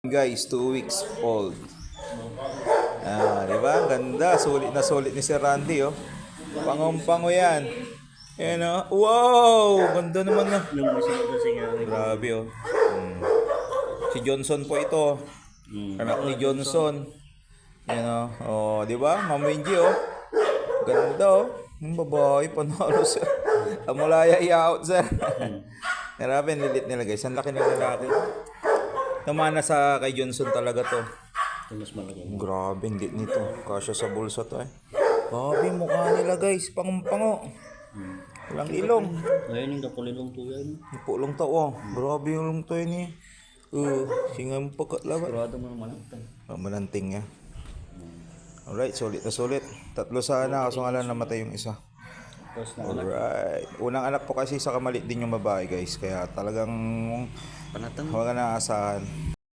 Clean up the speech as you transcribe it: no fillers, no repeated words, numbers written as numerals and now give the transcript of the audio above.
Guys, 2 weeks old. Di ba? Ganda. Sulit na sulit ni Sir Randy, oh. Pangong-pango yan. Ayan, oh. Wow! Ganda naman na. Grabe, oh. Si Johnson po ito. Anak ni Johnson. Ayan, oh. Oh, di ba? Ma'am Wendy, oh. Ganda, oh. Ang babae, panalo, sir. Amulaya i-out, sir. Grabe, lilit nila, guys. Ang laki ng lalaki. Namana sa kay Johnson talaga to. Mas malaki. Grabe, hindi nito. Kasya sa bulsa to, eh. Grabe, mukha nila, guys. Pangumpango. Walang ilong. Ngayon yung kapulilong to yan. Pulong to, oh. Grabe yung long to yun, eh. Singa mo pagkatlaban. Sigurado mo naman ito. Mananting niya. Alright, sulit na sulit. 3 sana, kaso nga lang namatay yung isa. Tapos na Alright. Unang anak po kasi sa kamalit din yung babae, guys. Kaya talagang panatang. huwag na aasahan.